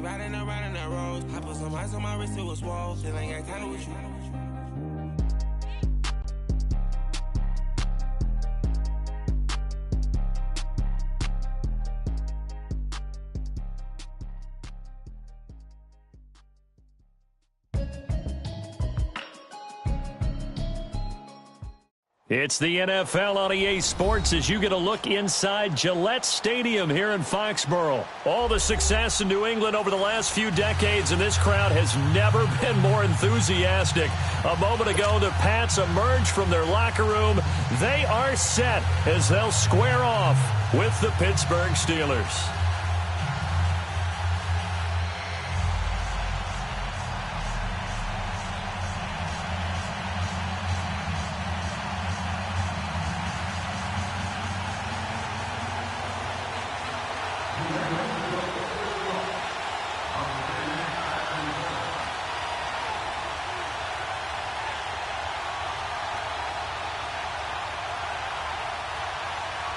riding around in that road. I put some ice on my wrist, it was swole. Still ain't got time with you. It's the NFL on EA Sports as you get a look inside Gillette Stadium here in Foxborough. All the success in New England over the last few decades, and this crowd has never been more enthusiastic. A moment ago, the Pats emerged from their locker room. They are set as they'll square off with the Pittsburgh Steelers.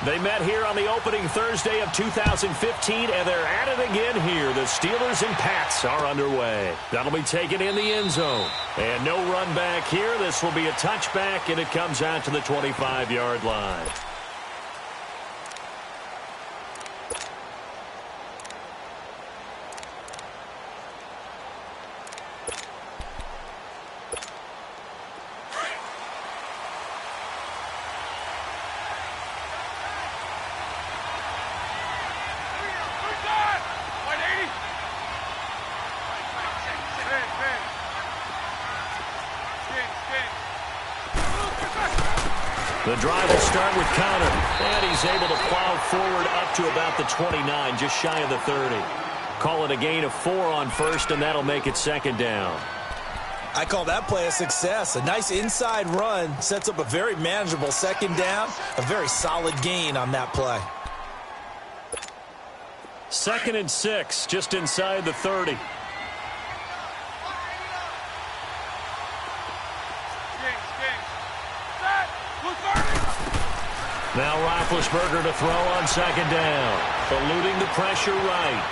They met here on the opening Thursday of 2015, and they're at it again here. The Steelers and Pats are underway. That'll be taken in the end zone. And no run back here. This will be a touchback, and it comes out to the 25-yard line. The drive will start with Connor, and he's able to plow forward up to about the 29, just shy of the 30. Call it a gain of 4 on first, and that'll make it second down. I call that play a success. A nice inside run sets up a very manageable second down, a very solid gain on that play. 2nd and 6, just inside the 30. Now Roethlisberger to throw on second down. Eluding the pressure right.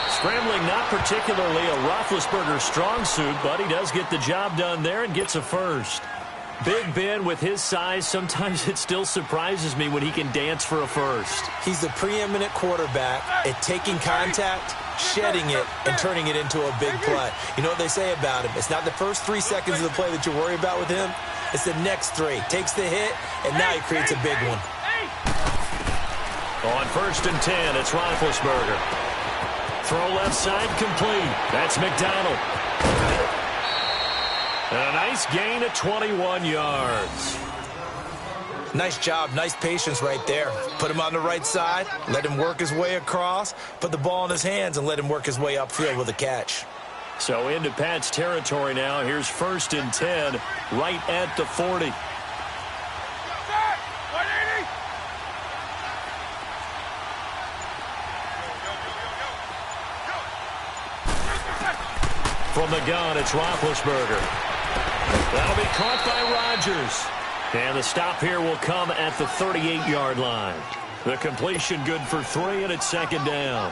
Scrambling not particularly a Roethlisberger strong suit, but he does get the job done there and gets a first. Big Ben with his size, sometimes it still surprises me when he can dance for a first. He's the preeminent quarterback at taking contact, shedding it, and turning it into a big play. You know what they say about him? It's not the first 3 seconds of the play that you worry about with him. It's the next 3. Takes the hit, and now he creates a big one. On 1st and 10, it's Roethlisberger. Throw left side complete. That's McDonald. And a nice gain of 21 yards. Nice job, nice patience right there. Put him on the right side, let him work his way across, put the ball in his hands, and let him work his way upfield with a catch. So into Pat's territory now. Here's 1st and 10, right at the 40. From the gun, it's Roethlisberger. That'll be caught by Rodgers. And the stop here will come at the 38-yard line. The completion good for 3, and it's second down.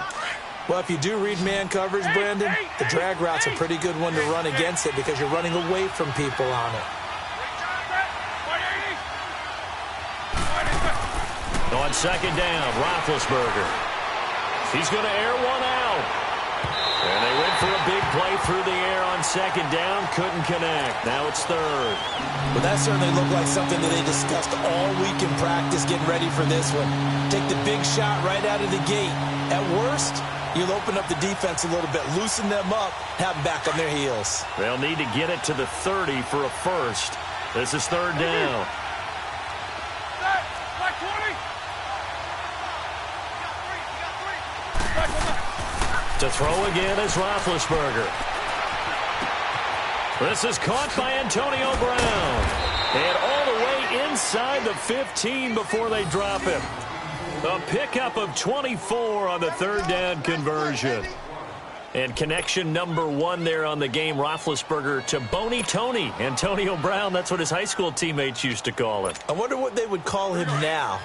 Well, if you do read man coverage, Brandon, the drag route's a pretty good one to run against it because you're running away from people on it. On second down, Roethlisberger. He's going to air one out. And they went for a big play through the air on second down. Couldn't connect. Now it's 3rd. Well, that certainly looked like something that they discussed all week in practice getting ready for this one. Take the big shot right out of the gate. At worst, you'll open up the defense a little bit, loosen them up, have them back on their heels. They'll need to get it to the 30 for a first. This is 3rd down. To throw again is Roethlisberger. This is caught by Antonio Brown. And all the way inside the 15 before they drop him. A pickup of 24 on the 3rd down conversion. And connection number 1 there on the game, Roethlisberger to Boney Tony. Antonio Brown, that's what his high school teammates used to call him. I wonder what they would call him now.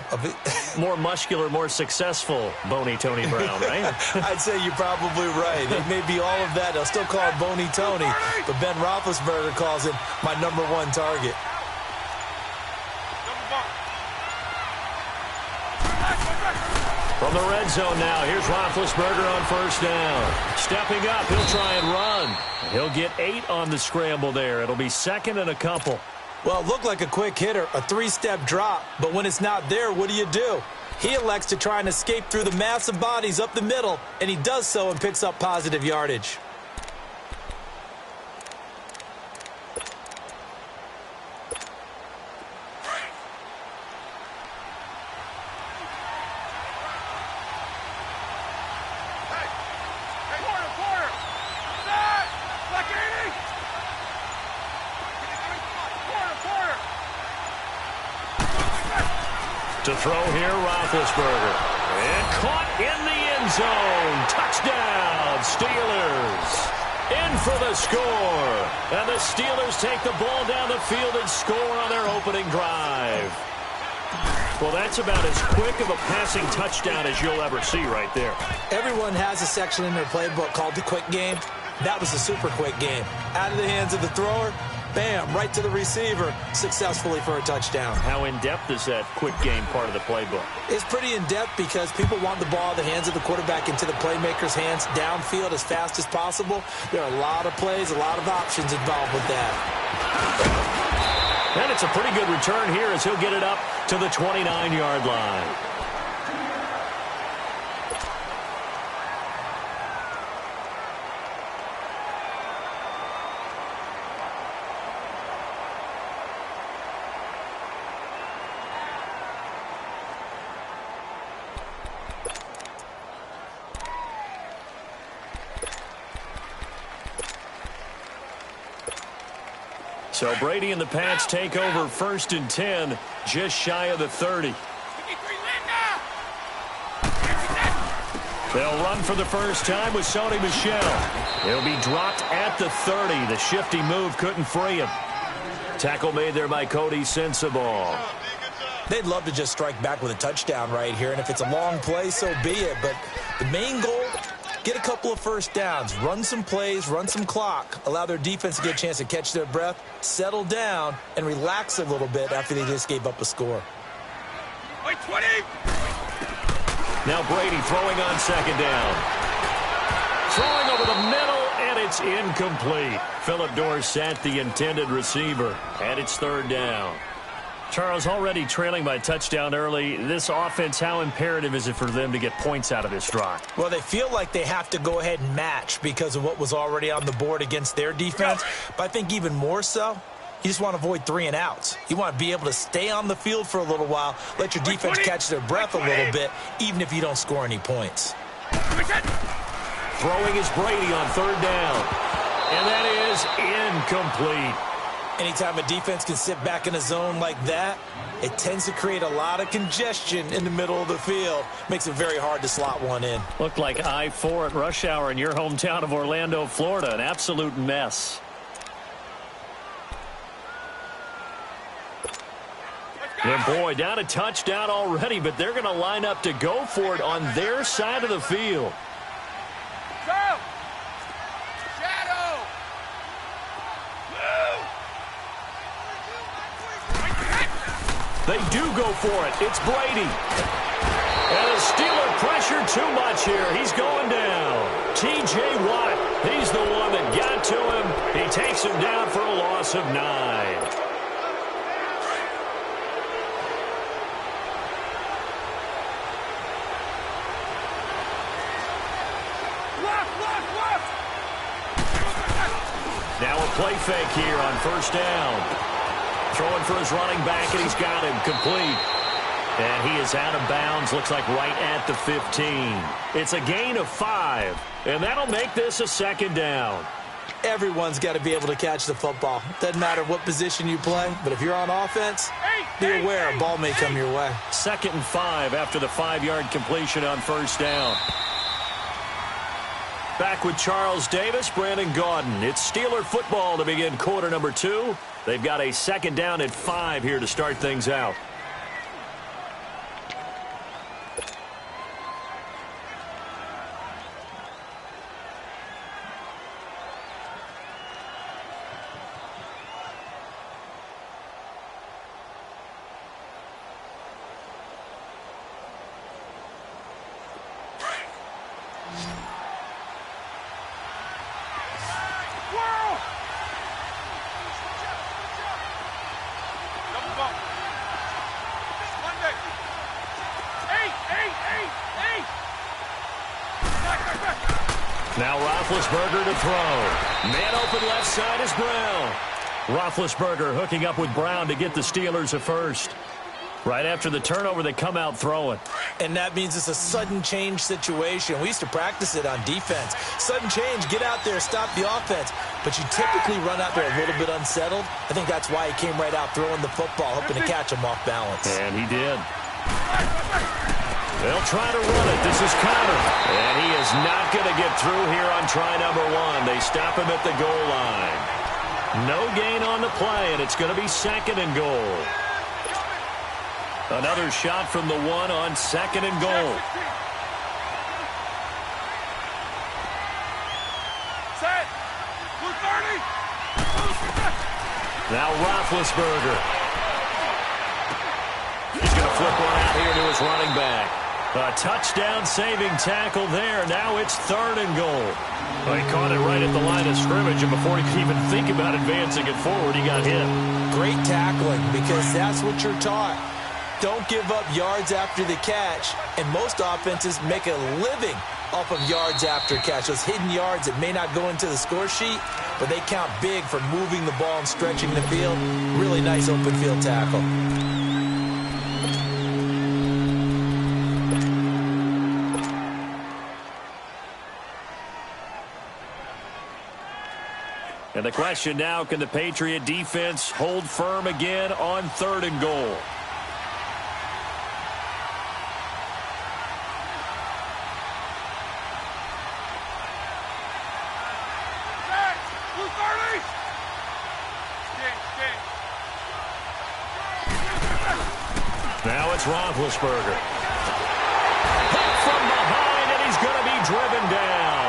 More muscular, more successful Boney Tony Brown, right? I'd say you're probably right. It may be all of that. They'll still call him Boney Tony, but Ben Roethlisberger calls him my number 1 target. From the red zone now, here's Roethlisberger on first down. Stepping up, he'll try and run. He'll get 8 on the scramble there. It'll be second and a couple. Well, it looked like a quick hitter, a 3-step drop, but when it's not there, what do? He elects to try and escape through the massive bodies up the middle, and he does so and picks up positive yardage. To throw here, Roethlisberger. And caught in the end zone. Touchdown, Steelers. In for the score. And the Steelers take the ball down the field and score on their opening drive. Well, that's about as quick of a passing touchdown as you'll ever see right there. Everyone has a section in their playbook called the quick game. That was a super quick game. Out of the hands of the thrower, bam, right to the receiver, successfully for a touchdown. How in-depth is that quick game part of the playbook? It's pretty in-depth because people want the ball out of the hands of the quarterback into the playmaker's hands downfield as fast as possible. There are a lot of plays, a lot of options involved with that. And it's a pretty good return here as he'll get it up to the 29-yard line. So Brady and the Pats take over 1st and 10, just shy of the 30. They'll run for the first time with Sony Michel. He'll be dropped at the 30. The shifty move couldn't free him. Tackle made there by Cody Sensabaugh. They'd love to just strike back with a touchdown right here, and if it's a long play, so be it. But the main goal, get a couple of first downs, run some plays, run some clock, allow their defense to get a chance to catch their breath, settle down, and relax a little bit after they just gave up a score. Wait, 20! Now Brady throwing on second down. Throwing over the middle, and it's incomplete. Phillip Dorsett, the intended receiver, and it's 3rd down. Charles, already trailing by a touchdown early. This offense, how imperative is it for them to get points out of this drive? Well, they feel like they have to go ahead and match because of what was already on the board against their defense. But I think even more so, you just want to avoid 3 and outs. You want to be able to stay on the field for a little while, let your defense catch their breath a little bit, even if you don't score any points. Throwing is Brady on 3rd down. And that is incomplete. Anytime a defense can sit back in a zone like that, it tends to create a lot of congestion in the middle of the field. Makes it very hard to slot one in. Looked like I-4 at rush hour in your hometown of Orlando, Florida. An absolute mess. And boy, down a touchdown already, but they're going to line up to go for it on their side of the field. Go! Shadow! They do go for it. It's Brady. And the Steeler pressure too much here. He's going down. T.J. Watt, he's the one that got to him. He takes him down for a loss of 9. Now a play fake here on 1st down. Throwing for his running back, and he's got him complete. And he is out of bounds, looks like right at the 15. It's a gain of 5, and that'll make this a 2nd down. Everyone's got to be able to catch the football. Doesn't matter what position you play, but if you're on offense, be aware a ball may come your way. 2nd and 5 after the 5-yard completion on 1st down. Back with Charles Davis, Brandon Gaudin. It's Steeler football to begin quarter number 2. They've got a second down at 5 here to start things out. Now Roethlisberger to throw. Man open left side is Brown. Roethlisberger hooking up with Brown to get the Steelers a first. Right after the turnover, they come out throwing. And that means it's a sudden change situation. We used to practice it on defense. Sudden change, get out there, stop the offense. But you typically run out there a little bit unsettled. I think that's why he came right out throwing the football, hoping to catch him off balance. And he did. They'll try to run it. This is Connor. And he is not going to get through here on try number 1. They stop him at the goal line. No gain on the play, and it's going to be second and goal. Another shot from the 1 on second and goal. Set. 230. Now Roethlisberger. He's going to flip one out here to his running back. A touchdown-saving tackle there. Now it's third and goal. Well, he caught it right at the line of scrimmage, and before he could even think about advancing it forward, he got hit. Great tackling, because that's what you're taught. Don't give up yards after the catch, and most offenses make a living off of yards after catch. Those hidden yards that may not go into the score sheet, but they count big for moving the ball and stretching the field. Really nice open field tackle. And the question now, can the Patriot defense hold firm again on third and goal? Now it's Roethlisberger. Hit from behind, and he's going to be driven down.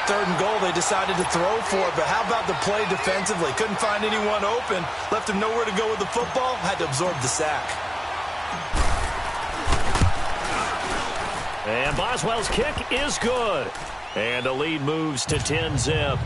Third and goal, they decided to throw for it, but how about the play defensively? Couldn't find anyone open, left him nowhere to go with the football, had to absorb the sack. And Boswell's kick is good. And the lead moves to 10-zip.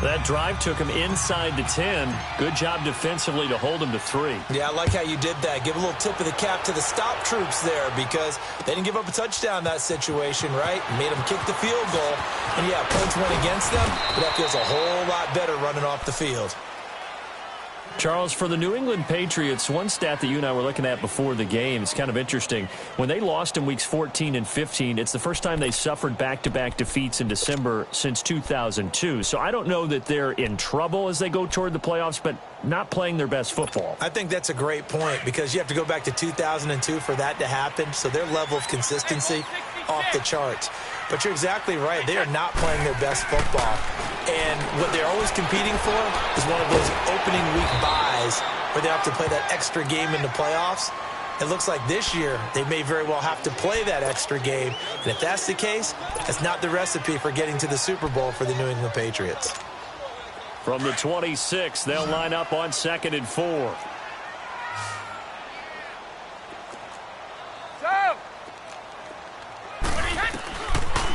That drive took him inside the 10. Good job defensively to hold him to 3. Yeah, I like how you did that. Give a little tip of the cap to the stop troops there, because they didn't give up a touchdown in that situation, right? Made them kick the field goal. And, yeah, points went against them, but that feels a whole lot better running off the field. Charles, for the New England Patriots, one stat that you and I were looking at before the game, it's kind of interesting. When they lost in weeks 14 and 15, it's the first time they suffered back-to-back defeats in December since 2002. So I don't know that they're in trouble as they go toward the playoffs, but not playing their best football. I think that's a great point, because you have to go back to 2002 for that to happen. So their level of consistency off the charts. But you're exactly right. They are not playing their best football. And what they're always competing for is one of those opening week buys where they have to play that extra game in the playoffs. It looks like this year they may very well have to play that extra game. And if that's the case, that's not the recipe for getting to the Super Bowl for the New England Patriots. From the 26, they'll line up on 2nd and 4.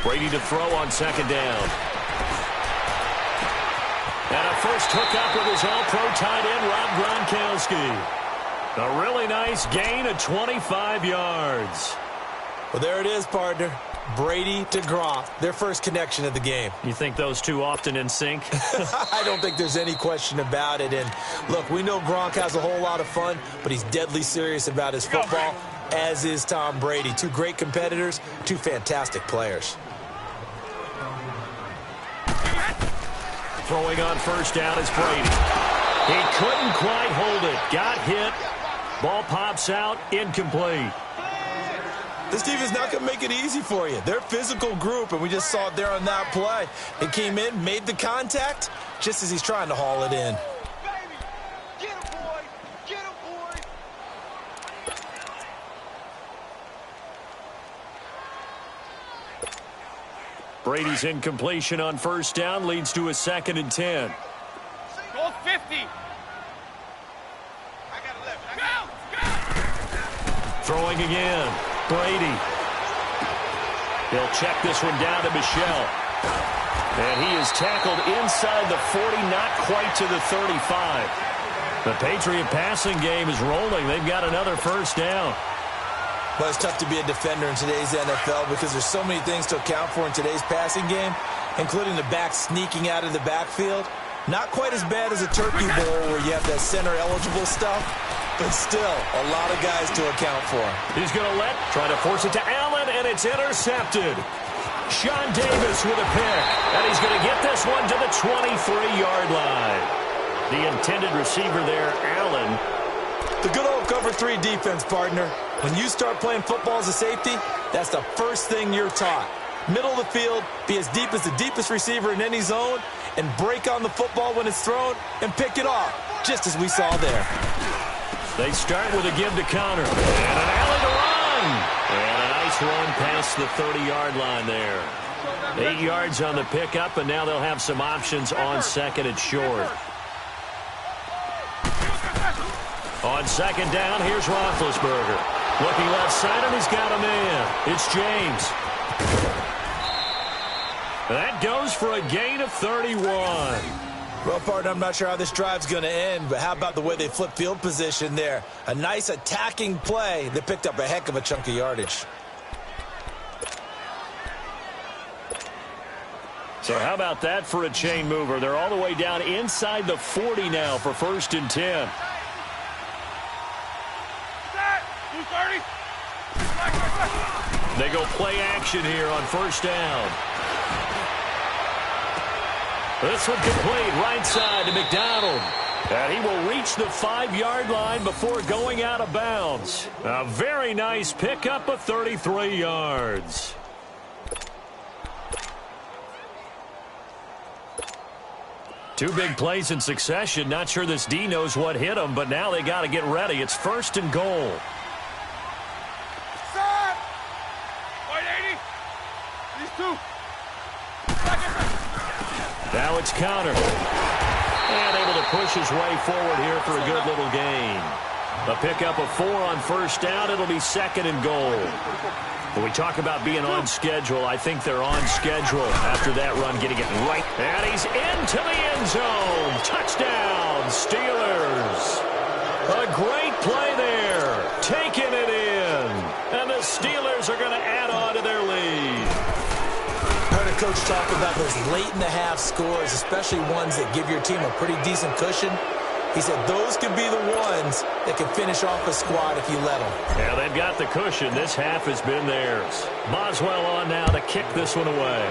Brady to throw on 2nd down. And a first hookup with his all-pro tight end, Rob Gronkowski. A really nice gain of 25 yards. Well, there it is, partner. Brady to Gronk, their first connection of the game. You think those two often in sync? I don't think there's any question about it. And, look, we know Gronk has a whole lot of fun, but he's deadly serious about his football, as is Tom Brady. Two great competitors, two fantastic players. Throwing on first down is Brady. He couldn't quite hold it. Got hit. Ball pops out. Incomplete. This defense is not going to make it easy for you. They're a physical group, and we just saw it there on that play. It came in, made the contact, just as he's trying to haul it in. Brady's incompletion on first down leads to a 2nd and 10. Go 50. Throwing again. Brady. He'll check this one down to Michelle. And he is tackled inside the 40, not quite to the 35. The Patriot passing game is rolling. They've got another first down. Well, it's tough to be a defender in today's NFL because there's so many things to account for in today's passing game, including the back sneaking out of the backfield. Not quite as bad as a turkey bowl where you have that center-eligible stuff, but still a lot of guys to account for. He's going to try to force it to Allen, and it's intercepted. Sean Davis with a pick, and he's going to get this one to the 23-yard line. The intended receiver there, Allen. The good old cover 3 defense, partner. When you start playing football as a safety, that's the first thing you're taught. Middle of the field, be as deep as the deepest receiver in any zone, and break on the football when it's thrown and pick it off, just as we saw there. They start with a give to Connor. And an alley to run. And a nice run past the 30-yard line there. 8 yards on the pickup, and now they'll have some options on 2nd and short. On 2nd down, here's Roethlisberger. Looking left side, and he's got a man. It's James. That goes for a gain of 31. Well, partner, I'm not sure how this drive's going to end, but how about the way they flip field position there? A nice attacking play that picked up a heck of a chunk of yardage. So how about that for a chain mover? They're all the way down inside the 40 now for 1st and 10. They go play action here on 1st down. This one complete, right side to McDonald. And he will reach the 5-yard line before going out of bounds. A very nice pickup of 33 yards. Two big plays in succession. Not sure this D knows what hit him, but now they got to get ready. It's 1st and goal. Now it's Connor. And able to push his way forward here for a good little gain. A pickup of 4 on 1st down. It'll be 2nd and goal. When we talk about being on schedule, I think they're on schedule after that run, getting it right. And he's into the end zone. Touchdown, Steelers. A great play there. Taking it in. And the Steelers are going to add on to their lead. Heard a coach talk about those late-in-the-half scores, especially ones that give your team a pretty decent cushion. He said those could be the ones that can finish off a squad if you let them. Yeah, they've got the cushion. This half has been theirs. Boswell on now to kick this one away.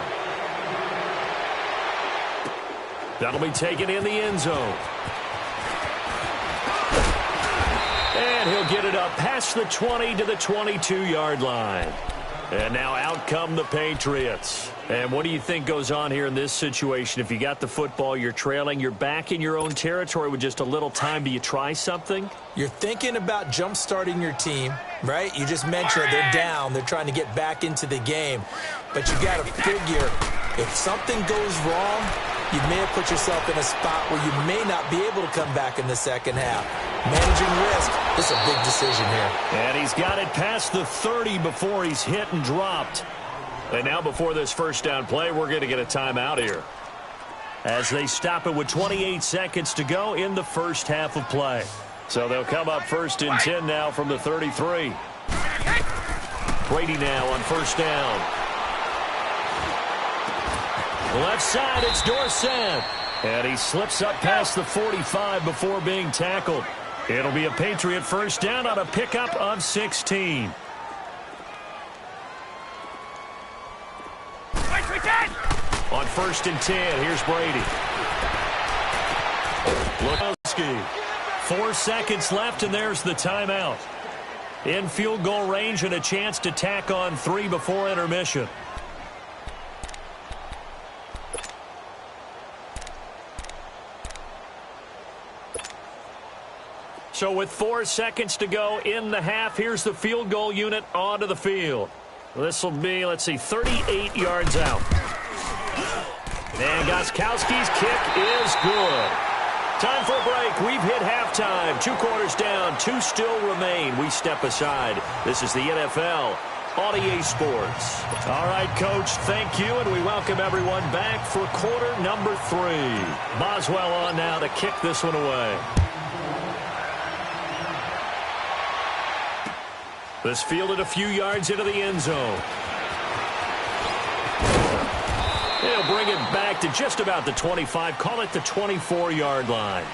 That'll be taken in the end zone. And he'll get it up past the 20 to the 22-yard line. And now out come the Patriots. And what do you think goes on here in this situation? If you got the football, you're trailing, you're back in your own territory with just a little time. Do you try something? You're thinking about jump-starting your team, right? You just mentioned they're down. They're trying to get back into the game. But you got to figure, if something goes wrong, you may have put yourself in a spot where you may not be able to come back in the second half. Managing risk is a big decision here. And he's got it past the 30 before he's hit and dropped. And now before this first down play, we're going to get a timeout here, as they stop it with 28 seconds to go in the first half of play. So they'll come up 1st and 10 now from the 33. Brady now on 1st down. Left side, it's Dorsett. And he slips up past the 45 before being tackled. It'll be a Patriot first down on a pickup of 16. On 1st and 10, here's Brady. Lukowski. 4 seconds left, and there's the timeout. In field goal range and a chance to tack on 3 before intermission. So with 4 seconds to go in the half, here's the field goal unit onto the field. This will be, let's see, 38 yards out. And Gostkowski's kick is good. Time for a break. We've hit halftime. 2 quarters down. 2 still remain. We step aside. This is the NFL on EA Sports. All right, Coach, thank you, and we welcome everyone back for quarter number 3. Boswell on now to kick this one away. This fielded a few yards into the end zone. He'll bring it back to just about the 25, call it the 24-yard line.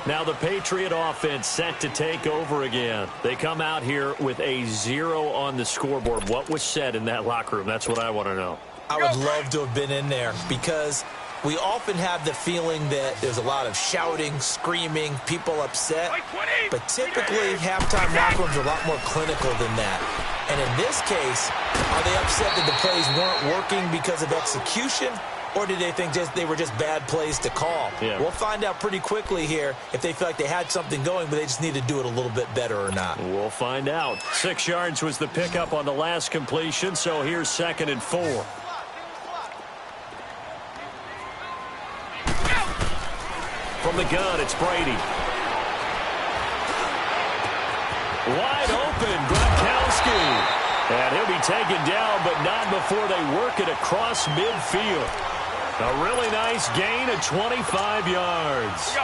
Now the Patriot offense set to take over again. They come out here with a 0 on the scoreboard. What was said in that locker room? That's what I want to know. I would love to have been in there because we often have the feeling that there's a lot of shouting, screaming, people upset. But typically, halftime locker rooms are a lot more clinical than that. And in this case, are they upset that the plays weren't working because of execution? Or did they think they were just bad plays to call? Yeah. We'll find out pretty quickly here if they feel like they had something going, but they just need to do it a little bit better or not. We'll find out. 6 yards was the pickup on the last completion, so here's 2nd and 4. From the gun, it's Brady. Wide open, Gronkowski. And he'll be taken down, but not before they work it across midfield. A really nice gain of 25 yards.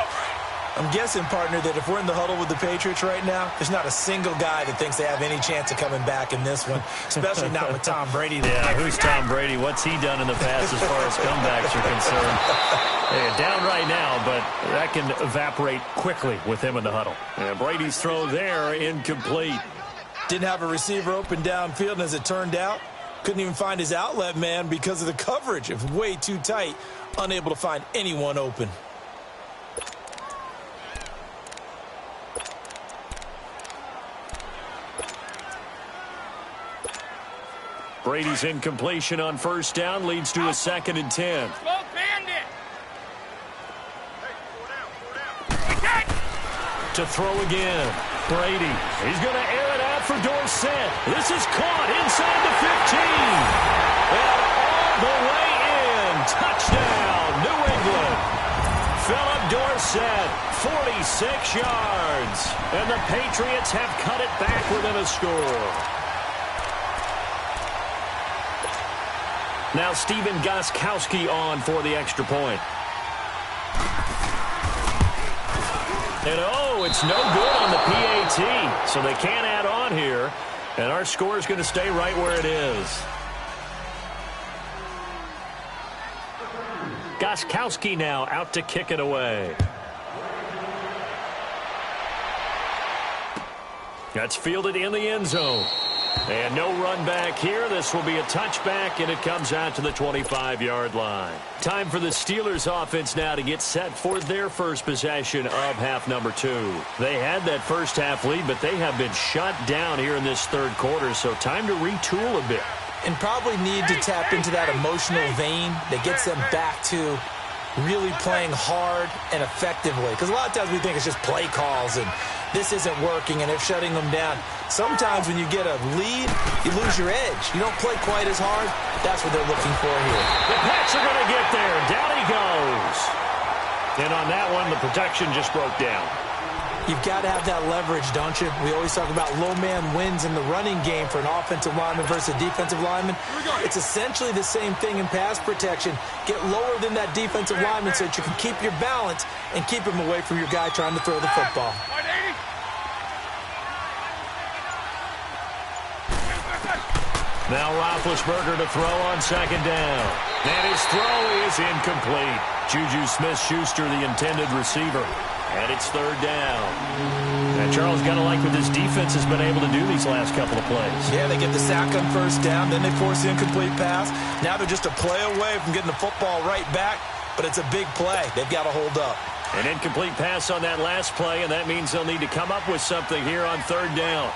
I'm guessing, partner, that if we're in the huddle with the Patriots right now, there's not a single guy that thinks they have any chance of coming back in this one, especially not with Tom Brady. Yeah, who's Tom Brady? What's he done in the past as far as comebacks are concerned? They're down right now, but that can evaporate quickly with him in the huddle. And Brady's throw there, incomplete. Didn't have a receiver open downfield, and as it turned out, couldn't even find his outlet man because of the coverage. It was way too tight, unable to find anyone open. Brady's incompletion on first down leads to a 2nd and 10. To throw again. Brady. He's going to air it out for Dorsett. This is caught inside the 15. And all the way in. Touchdown, New England. Philip Dorsett, 46 yards. And the Patriots have cut it back within a score. Now Stephen Gostkowski on for the extra point. And oh, it's no good on the PAT. So they can't add on here. And our score is going to stay right where it is. Gostkowski now out to kick it away. That's fielded in the end zone. And no run back here. This will be a touchback, and it comes out to the 25-yard line. Time for the Steelers offense now to get set for their first possession of half number 2. They had that first half lead, but they have been shut down here in this third quarter, so time to retool a bit. And probably need to tap into that emotional vein that gets them back to really playing hard and effectively. Because a lot of times we think it's just play calls and this isn't working and they're shutting them down. Sometimes when you get a lead, you lose your edge. You don't play quite as hard. That's what they're looking for here. The Pats are going to get there. Down he goes. And on that one, the protection just broke down. You've got to have that leverage, don't you? We always talk about low man wins in the running game for an offensive lineman versus a defensive lineman. It's essentially the same thing in pass protection. Get lower than that defensive lineman so that you can keep your balance and keep him away from your guy trying to throw the football. Now Roethlisberger to throw on second down. And his throw is incomplete. Juju Smith-Schuster, the intended receiver. And it's third down. And Charles, got to like what this defense has been able to do these last couple of plays. Yeah, they get the sack on first down, then they force the incomplete pass. Now they're just a play away from getting the football right back, but it's a big play. They've got to hold up. An incomplete pass on that last play, and that means they'll need to come up with something here on third down.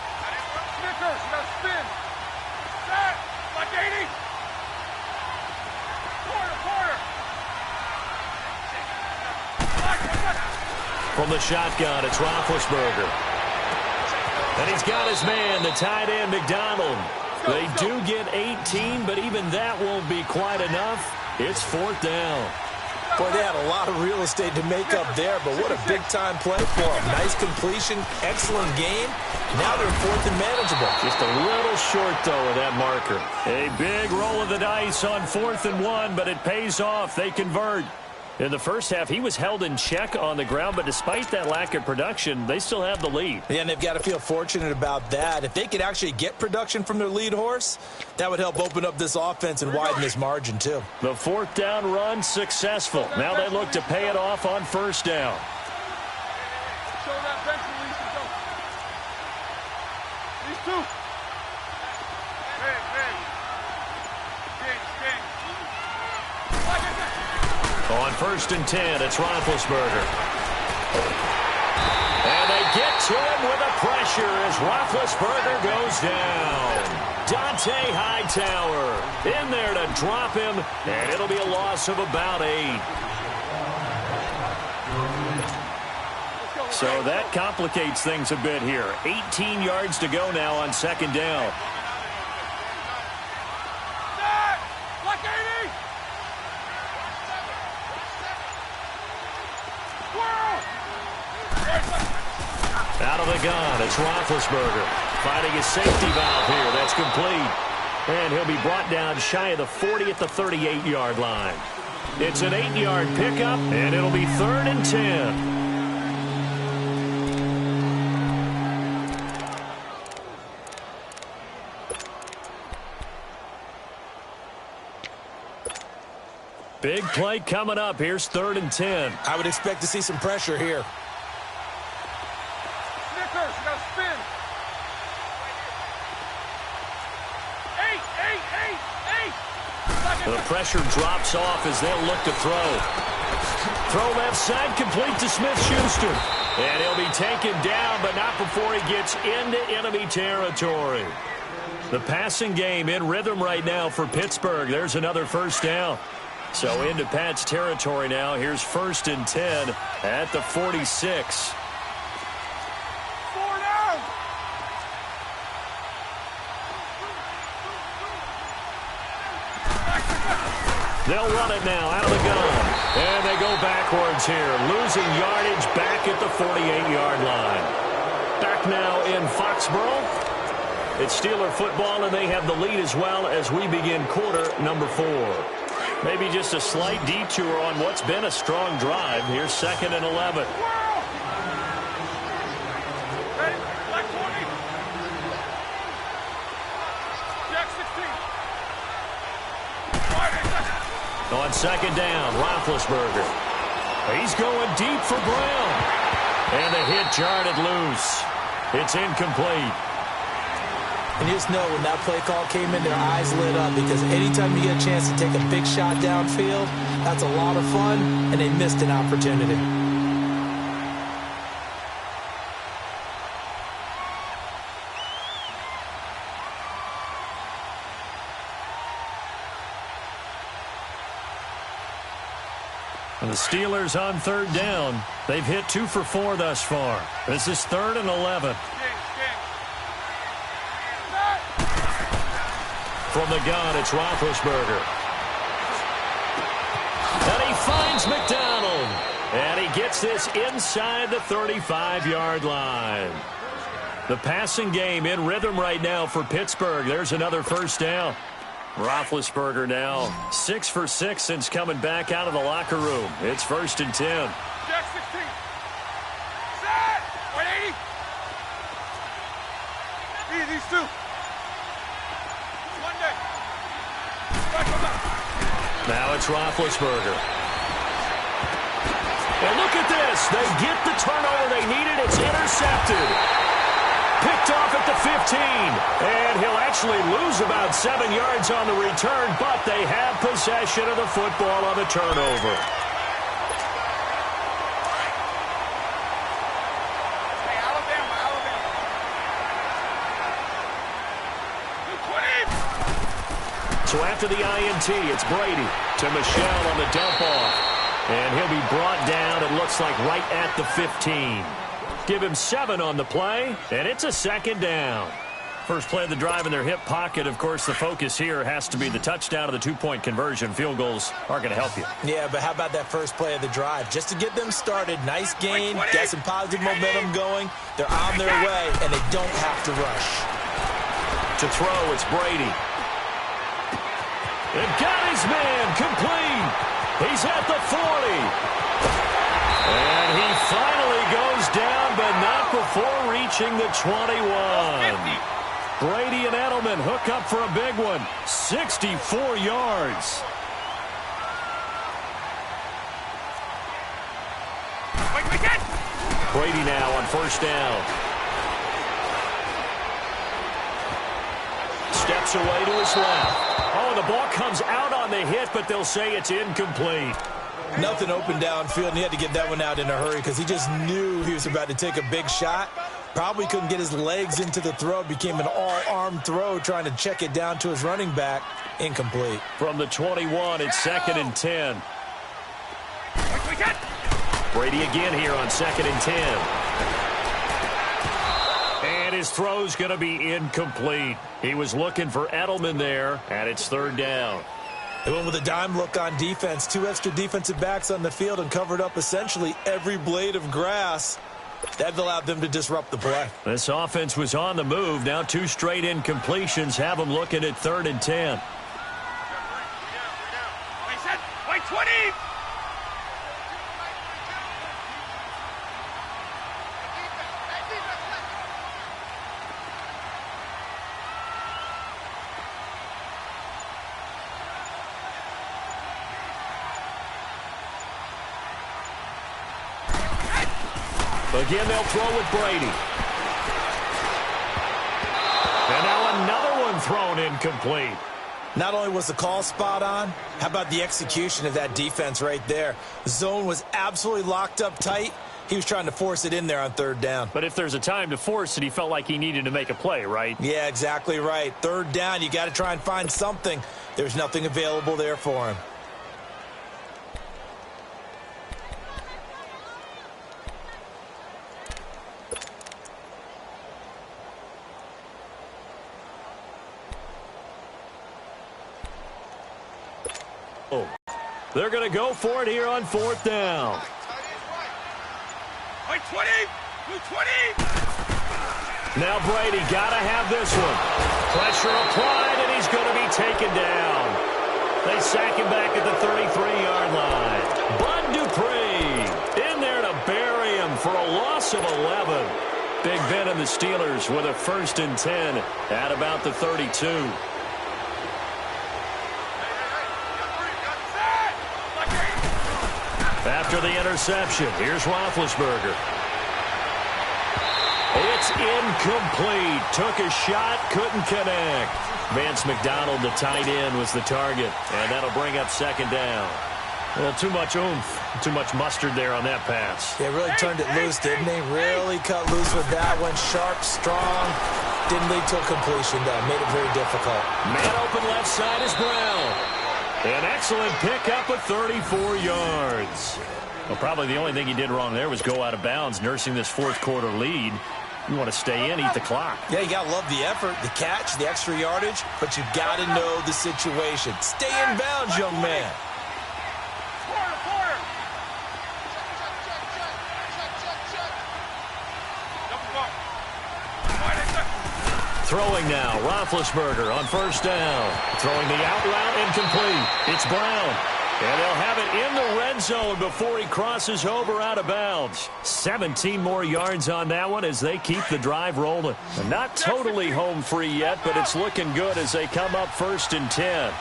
From the shotgun, it's Roethlisberger. And he's got his man, the tight end, McDonald. They do get 18, but even that won't be quite enough. It's 4th down. Boy, they had a lot of real estate to make up there, but what a big-time play for them. Nice completion, excellent game. Now they're 4th and manageable. Just a little short, though, of that marker. A big roll of the dice on 4th and 1, but it pays off. They convert. In the first half, he was held in check on the ground, but despite that lack of production, they still have the lead. Yeah, and they've got to feel fortunate about that. If they could actually get production from their lead horse, that would help open up this offense and widen this margin, too. The 4th down run successful. Now they look to pay it off on 1st down. Show that bench release and go. These two. Big. On 1st and 10, it's Roethlisberger. And they get to him with a pressure as Roethlisberger goes down. Dante Hightower in there to drop him, and it'll be a loss of about 8. So that complicates things a bit here. 18 yards to go now on 2nd down. Out of the gun, it's Roethlisberger finding his safety valve here. That's complete. And he'll be brought down shy of the 40 at the 38-yard line. It's an 8-yard pickup, and it'll be 3rd and 10. Big play coming up. Here's 3rd and 10. I would expect to see some pressure here. The pressure drops off as they'll look to throw. Throw left side, complete to Smith-Schuster. And he'll be taken down, but not before he gets into enemy territory. The passing game in rhythm right now for Pittsburgh. There's another 1st down. So into Pat's territory now. Here's 1st and 10 at the 46. They'll run it now out of the gun. And they go backwards here, losing yardage back at the 48-yard line. Back now in Foxborough. It's Steeler football, and they have the lead as well as we begin quarter number 4. Maybe just a slight detour on what's been a strong drive. Here's 2nd and 11. On 2nd down, Roethlisberger. He's going deep for Brown. And the hit jarred it loose. It's incomplete. And you just know when that play call came in, their eyes lit up, because anytime you get a chance to take a big shot downfield, that's a lot of fun, and they missed an opportunity. And the Steelers on 3rd down. They've hit 2 for 4 thus far. This is 3rd and 11. From the gun, it's Roethlisberger. And he finds McDonald. And he gets this inside the 35-yard line. The passing game in rhythm right now for Pittsburgh. There's another 1st down. Roethlisberger now 6 for 6 since coming back out of the locker room. It's 1st and 10. Jack 16. Set. 180. These two. One day. Now it's Roethlisberger. And look at this. They get the turnover they needed. It's intercepted. Picked off at the 15. And he'll actually lose about 7 yards on the return, but they have possession of the football on the turnover. Hey, Alabama. So after the INT, it's Brady to Michelle on the dump off. And he'll be brought down, it looks like, right at the 15. Give him 7 on the play, and it's a second down. First play of the drive in their hip pocket. Of course, the focus here has to be the touchdown of the two-point conversion. Field goals aren't going to help you. Yeah, but how about that first play of the drive? Just to get them started, nice gain, get some positive momentum going. They're on their way, and they don't have to rush. To throw, it's Brady. And got his man complete. He's at the 40. And he finally goes down, but not before reaching the 21. Brady and Edelman hook up for a big one. 64 yards. Brady now on first down. Steps away to his left. Oh, the ball comes out on the hit, but they'll say it's incomplete. Nothing open downfield, and he had to get that one out in a hurry because he just knew he was about to take a big shot. Probably couldn't get his legs into the throw. Became an all-arm throw trying to check it down to his running back. Incomplete. From the 21, it's 2nd and 10. Brady again here on 2nd and 10. And his throw's going to be incomplete. He was looking for Edelman there, and it's 3rd down. They went with a dime look on defense. 2 extra defensive backs on the field and covered up essentially every blade of grass. That allowed them to disrupt the play. This offense was on the move. Now 2 straight incompletions have them looking at 3rd and 10. Wait, 20! Again, they'll throw with Brady. And now another one thrown incomplete. Not only was the call spot on, how about the execution of that defense right there? The zone was absolutely locked up tight. He was trying to force it in there on 3rd down. But if there's a time to force it, he felt like he needed to make a play, right? Yeah, exactly right. 3rd down, you got to try and find something. There's nothing available there for him. They're going to go for it here on 4th down. Wait, 20! 20! Now Brady got to have this one. Pressure applied, and he's going to be taken down. They sack him back at the 33-yard line. Bud Dupree in there to bury him for a loss of 11. Big Ben and the Steelers with a 1st and 10 at about the 32. After the interception, here's Roethlisberger. It's incomplete. Took a shot, couldn't connect. Vance McDonald, the tight end, was the target, and that'll bring up 2nd down. Well, too much oomph, too much mustard there on that pass. They really turned it loose, didn't they? Really cut loose with that one. Sharp, strong. Didn't lead to a completion, though. Made it very difficult. Man open left side is Brown. An excellent pickup of 34 yards. Well, probably the only thing he did wrong there was go out of bounds, nursing this 4th quarter lead. You want to stay in, eat the clock. Yeah, you got to love the effort, the catch, the extra yardage, but you got to know the situation. Stay in bounds, young man. Throwing now, Roethlisberger on 1st down. Throwing the out route incomplete. It's Brown. And they'll have it in the red zone before he crosses over out of bounds. 17 more yards on that one as they keep the drive rolling. Not totally home free yet, but it's looking good as they come up 1st and 10.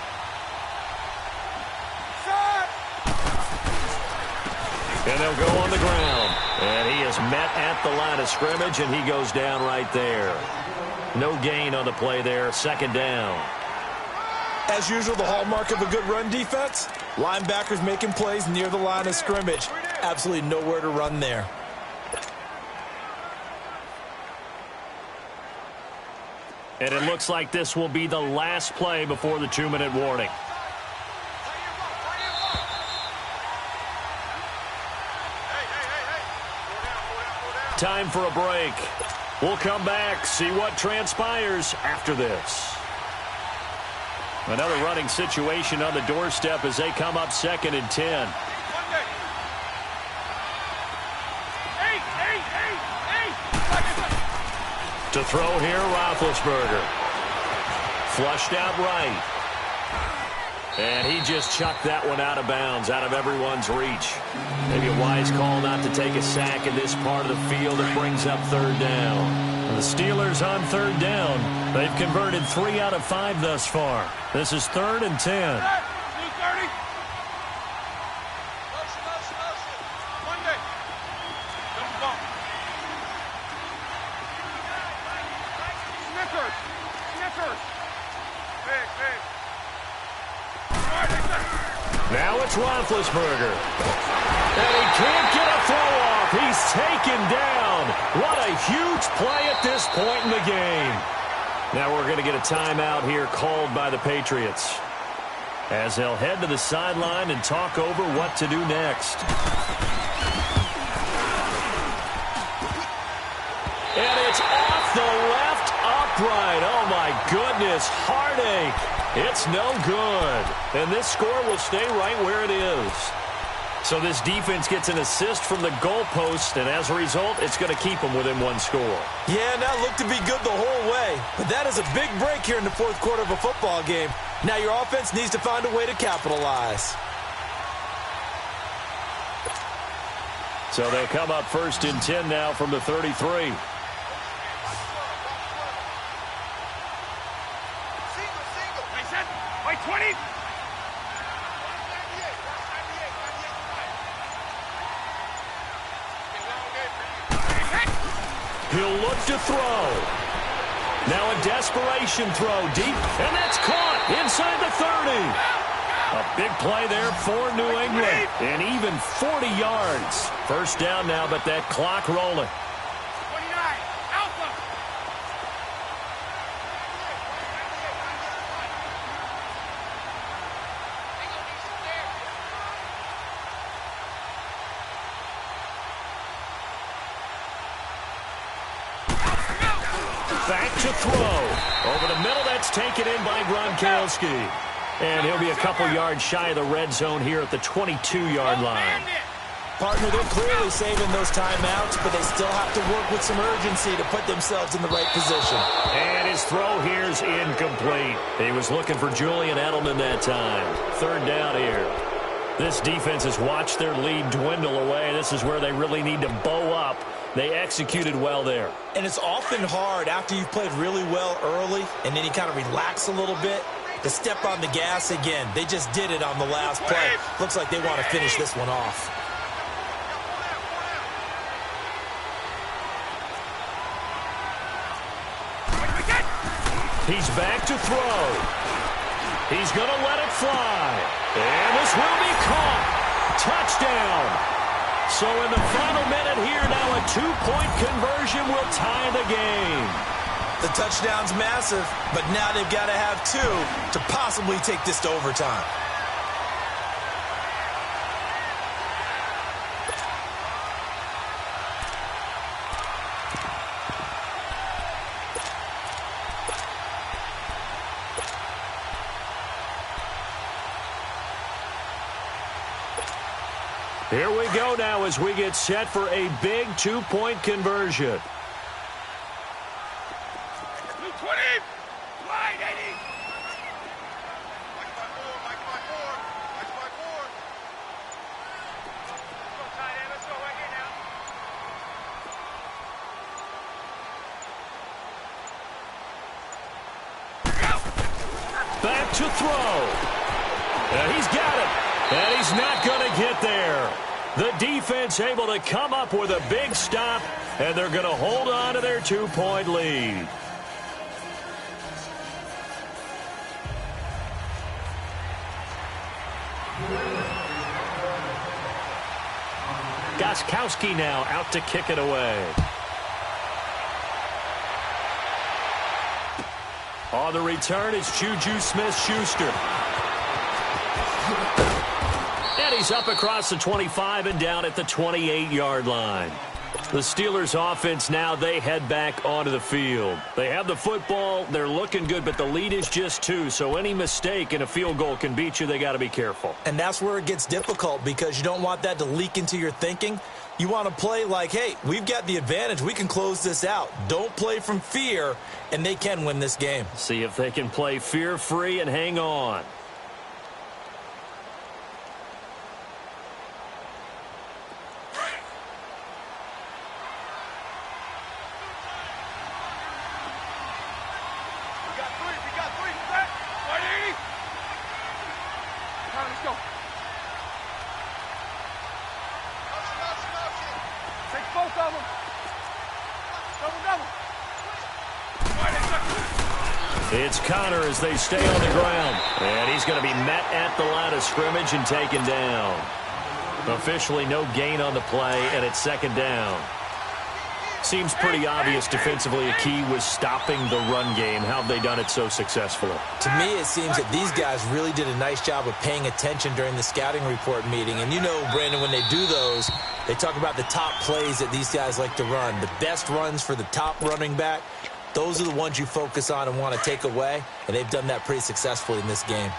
And they'll go on the ground. And he is met at the line of scrimmage, and he goes down right there. No gain on the play there, 2nd down. As usual, the hallmark of a good run defense, linebackers making plays near the line of scrimmage. Absolutely nowhere to run there. And it looks like this will be the last play before the 2-minute warning. Time for a break. We'll come back, see what transpires after this. Another running situation on the doorstep as they come up 2nd and 10. To throw here, Roethlisberger. Flushed out right. And he just chucked that one out of bounds, out of everyone's reach. Maybe a wise call not to take a sack in this part of the field. It brings up 3rd down. The Steelers on 3rd down. They've converted 3 out of 5 thus far. This is 3rd and 10. Now it's Roethlisberger. And he can't get a throw off. He's taken down. What a huge play at this point in the game. Now we're going to get a timeout here called by the Patriots, as they'll head to the sideline and talk over what to do next. And it's off the left upright. Oh, my goodness. Heartache. It's no good. And this score will stay right where it is. So this defense gets an assist from the goalpost, and as a result, it's going to keep them within 1 score. Yeah, that looked to be good the whole way. But that is a big break here in the 4th quarter of a football game. Now your offense needs to find a way to capitalize. So they'll come up 1st and 10 now from the 33. Wait, 20. He'll look to throw. Now a desperation throw deep, and that's caught inside the 30. A big play there for New England, and even 40 yards. 1st down now, but that clock rolling. 29. Alpha. Back to throw. Over the middle, that's taken in by Gronkowski. And he'll be a couple yards shy of the red zone here at the 22-yard line. Partner, they're clearly saving those timeouts, but they still have to work with some urgency to put themselves in the right position. And his throw here's incomplete. He was looking for Julian Edelman that time. 3rd down here. This defense has watched their lead dwindle away. This is where they really need to bow up. They executed well there. And it's often hard after you've played really well early and then you kind of relax a little bit to step on the gas again. They just did it on the last play. Looks like they want to finish this one off. He's back to throw. He's going to let it fly. And this will be caught. Touchdown. So in the final minute here now, a 2-point conversion will tie the game. The touchdown's massive, but now they've got to have 2 to possibly take this to overtime. Here we go now as we get set for a big 2-point conversion. 220. Line 80. Let's go right here now. Back to throw. And he's got it. And he's not going to get there. The defense able to come up with a big stop, and they're going to hold on to their 2-point lead. Gostkowski now out to kick it away. On the return, it's Juju Smith-Schuster. And he's up across the 25 and down at the 28-yard line. The Steelers offense now, they head back onto the field. They have the football, they're looking good, but the lead is just 2, so any mistake in a field goal can beat you. They got to be careful. And that's where it gets difficult because you don't want that to leak into your thinking. You want to play like, hey, we've got the advantage. We can close this out. Don't play from fear, and they can win this game. See if they can play fear-free and hang on. It's Connor as they stay on the ground. And he's going to be met at the line of scrimmage and taken down. Officially no gain on the play, and it's second down. Seems pretty obvious defensively a key was stopping the run game. How have they done it so successfully? To me, it seems that these guys really did a nice job of paying attention during the scouting report meeting. And you know, Brandon, when they do those, they talk about the top plays that these guys like to run. The best runs for the top running back. Those are the ones you focus on and want to take away, and they've done that pretty successfully in this game.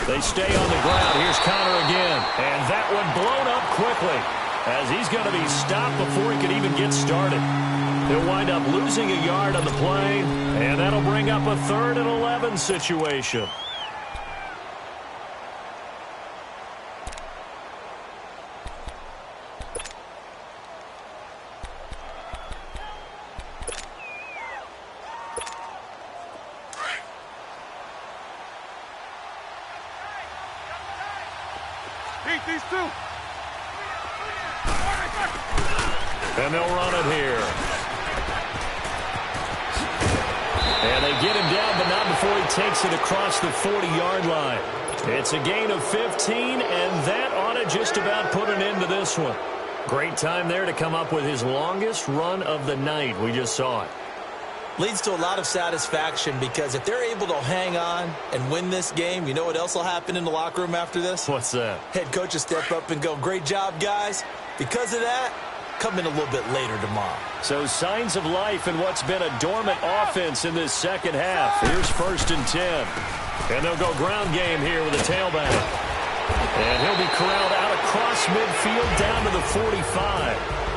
They stay on the ground. Here's Connor again, and that one blown up quickly as he's going to be stopped before he can even get started. He'll wind up losing a yard on the play, and that'll bring up a 3rd and 11 situation. These two. And they'll run it here. And they get him down, but not before he takes it across the 40-yard line. It's a gain of 15, and that ought to just about put an end to this one. Great time there to come up with his longest run of the night. We just saw it. Leads to a lot of satisfaction because if they're able to hang on and win this game, you know what else will happen in the locker room after this? What's that? Head coach will step up and go, great job, guys. Because of that, come in a little bit later tomorrow. So signs of life in what's been a dormant offense in this second half. Here's 1st and 10. And they'll go ground game here with a tailback. And he'll be corralled out across midfield down to the 45.